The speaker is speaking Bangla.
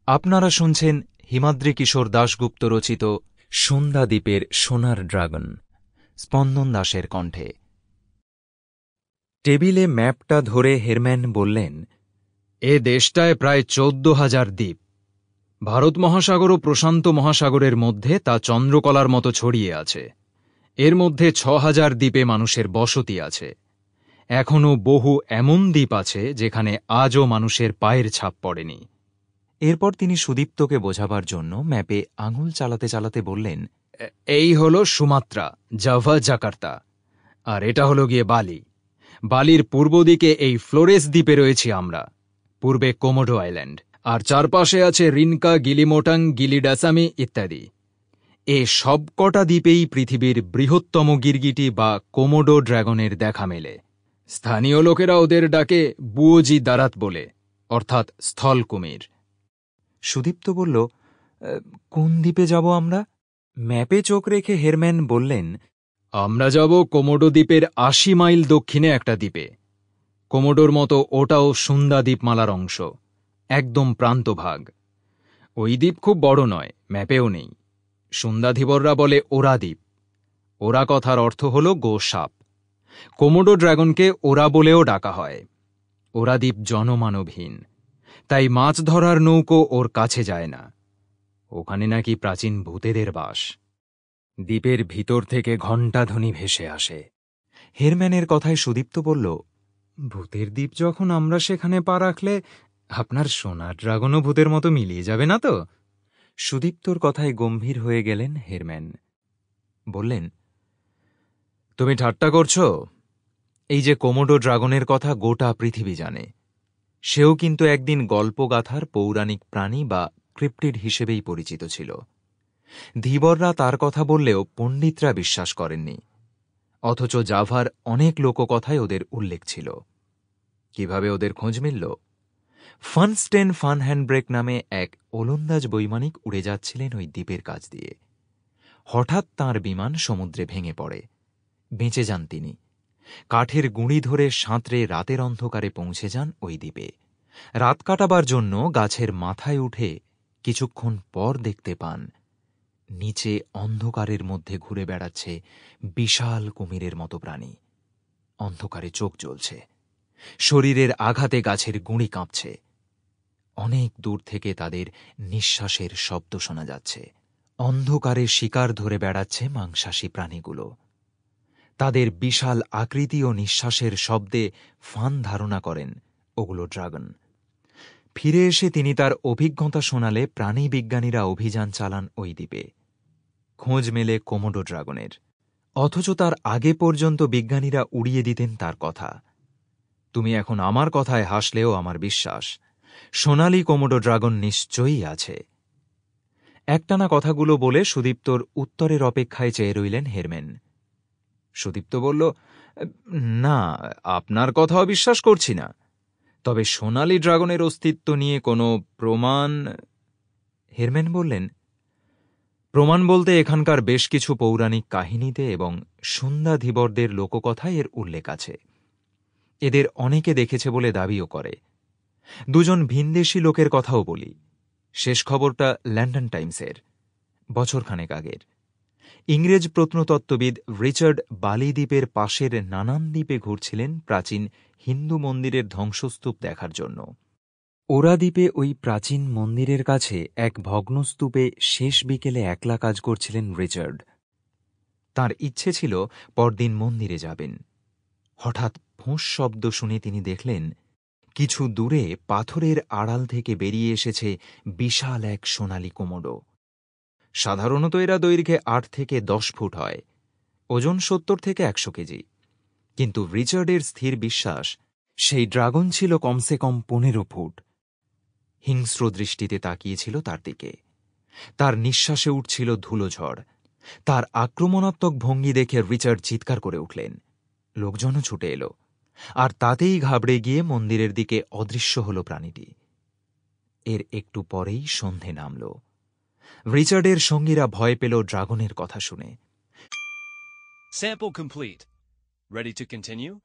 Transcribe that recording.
আপনারা শুনছেন হিমাদ্রি কিশোর দাশগুপ্ত রচিত সন্ধ্যা দ্বীপের সোনার ড্রাগন, স্পন্দন দাসের কণ্ঠে। টেবিলে ম্যাপটা ধরে হেরম্যান বললেন, এ দেশটায় প্রায় 14,000 দ্বীপ। ভারত মহাসাগর ও প্রশান্ত মহাসাগরের মধ্যে তা চন্দ্রকলার মতো ছড়িয়ে আছে। এর মধ্যে 6,000 দ্বীপে মানুষের বসতি আছে। এখনও বহু এমন দ্বীপ আছে যেখানে আজও মানুষের পায়ের ছাপ পড়েনি। এরপর তিনি সুদীপ্তকে বোঝাবার জন্য ম্যাপে আঙুল চালাতে চালাতে বললেন, এই হল সুমাত্রা, জাভা, জাকার্তা, আর এটা হলো গিয়ে বালি। বালির পূর্ব দিকে এই ফ্লোরেস দ্বীপে রয়েছি আমরা, পূর্বে কোমোডো আইল্যান্ড, আর চারপাশে আছে রিনকা, গিলিমোটাং, গিলিডাসামি ইত্যাদি। এ সব কটা দ্বীপেই পৃথিবীর বৃহত্তম গিরগিটি বা কোমোডো ড্রাগনের দেখা মেলে। স্থানীয় লোকেরা ওদের ডাকে বুয়োজি দারাত বলে, অর্থাৎ স্থল কুমির। সুদীপ্ত বলল, কোন দ্বীপে যাব আমরা? ম্যাপে চোখ রেখে হেরম্যান বললেন, আমরা যাব কোমোডো দ্বীপের 80 মাইল দক্ষিণে একটা দ্বীপে। কোমোডোর মতো ওটাও সুন্দা দ্বীপমালার অংশ, একদম প্রান্তভাগ। ওই দ্বীপ খুব বড় নয়, ম্যাপেও নেই। সুন্দাধিবররা বলে ওরা দ্বীপ। ওরা কথার অর্থ হল গো সাপ। কোমোডো ড্রাগনকে ওরা বলেও ডাকা হয়। ওরা দ্বীপ জনমানবহীন, তাই মাছ ধরার নৌকো ওর কাছে যায় না। ওখানে নাকি প্রাচীন ভূতেদের বাস। দ্বীপের ভিতর থেকে ঘণ্টাধ্বনি ভেসে আসে। হেরম্যানের কথায় সুদীপ্ত বলল, ভূতের দ্বীপ যখন আমরা সেখানে পা রাখলে আপনার সোনার ড্রাগনও ভূতের মতো মিলিয়ে যাবে না তো? সুদীপ্তর কথায় গম্ভীর হয়ে গেলেন হেরম্যান। বললেন, তুমি ঠাট্টা করছো? এই যে কোমোডো ড্রাগনের কথা গোটা পৃথিবী জানে, সেও কিন্তু একদিন গল্পগাথার পৌরাণিক প্রাণী বা ক্রিপ্টিড হিসেবেই পরিচিত ছিল। ধীবররা তার কথা বললেও পণ্ডিতরা বিশ্বাস করেননি, অথচ জাভার অনেক লোককথায় ওদের উল্লেখ ছিল। কিভাবে ওদের খোঁজ মিলল? ফানস্টেন ফান হ্যান্ডব্রেক নামে এক ওলন্দাজ বৈমানিক উড়ে যাচ্ছিলেন ওই দ্বীপের কাছ দিয়ে। হঠাৎ তাঁর বিমান সমুদ্রে ভেঙে পড়ে। বেঁচে যান তিনি। কাঠের গুঁড়ি ধরে সাঁতরে রাতের অন্ধকারে পৌঁছে যান ওই দ্বীপে। রাত কাটাবার জন্য গাছের মাথায় উঠে কিছুক্ষণ পর দেখতে পান নিচে অন্ধকারের মধ্যে ঘুরে বেড়াচ্ছে বিশাল কুমিরের মতো প্রাণী। অন্ধকারে চোখ জ্বলছে, শরীরের আঘাতে গাছের গুঁড়ি কাঁপছে। অনেক দূর থেকে তাদের নিঃশ্বাসের শব্দ শোনা যাচ্ছে। অন্ধকারে শিকার ধরে বেড়াচ্ছে মাংসাশী প্রাণীগুলো। তাদের বিশাল আকৃতি ও নিঃশ্বাসের শব্দে ফান ধারণা করেন ওগুলো ড্রাগন। ফিরে এসে তিনি তার অভিজ্ঞতা শোনালে প্রাণী বিজ্ঞানীরা অভিযান চালান ওই দ্বীপে। খোঁজ মেলে কোমোডো ড্রাগনের, অথচ তার আগে পর্যন্ত বিজ্ঞানীরা উড়িয়ে দিতেন তার কথা। তুমি এখন আমার কথায় হাসলেও আমার বিশ্বাস, সোনালি কোমোডো ড্রাগন নিশ্চয়ই আছে। একটানা কথাগুলো বলে সুদীপ্তর উত্তরের অপেক্ষায় চেয়ে রইলেন হেরম্যান। সুদীপ্ত বলল, না, আপনার কথাও বিশ্বাস করছি না, তবে সোনালি ড্রাগনের অস্তিত্ব নিয়ে কোনো প্রমাণ? হেরম্যান বললেন, প্রমাণ বলতে এখানকার বেশ কিছু পৌরাণিক কাহিনীতে এবং সুন্দাধিবরদের লোককথায় এর উল্লেখ আছে। এদের অনেকে দেখেছে বলে দাবিও করে। দুজন ভিনদেশী লোকের কথাও বলি। শেষ খবরটা লন্ডন টাইমসের, বছরখানেক আগের। ইংরেজ প্রত্নতত্ত্ববিদ রিচার্ড বালি দ্বীপের পাশের নানান দ্বীপে ঘুরছিলেন প্রাচীন হিন্দু মন্দিরের ধ্বংসস্তূপ দেখার জন্য। ওরা দ্বীপে ওই প্রাচীন মন্দিরের কাছে এক ভগ্নস্তূপে শেষ বিকেলে একলা কাজ করছিলেন রিচার্ড। তার ইচ্ছে ছিল পরদিন মন্দিরে যাবেন। হঠাৎ ফোঁস শব্দ শুনে তিনি দেখলেন কিছু দূরে পাথরের আড়াল থেকে বেরিয়ে এসেছে বিশাল এক সোনালি কোমোডো। সাধারণত এরা দৈর্ঘ্যে 8 থেকে 10 ফুট হয়, ওজন 70 থেকে 100 কেজি। কিন্তু রিচার্ডের স্থির বিশ্বাস, সেই ড্রাগন ছিল কমসে কম 15 ফুট। হিংস্র দৃষ্টিতে তাকিয়েছিল তার দিকে। তার নিঃশ্বাসে উঠছিল ধুলোঝড়। তার আক্রমণাত্মক ভঙ্গি দেখে রিচার্ড চিৎকার করে উঠলেন। লোকজনও ছুটে এলো, আর তাতেই ঘাবড়ে গিয়ে মন্দিরের দিকে অদৃশ্য হল প্রাণীটি। এর একটু পরেই সন্ধে নামল। রিচার্ডের সঙ্গীরা ভয় পেল ড্রাগনের কথা শুনে। Sample complete. Ready to continue?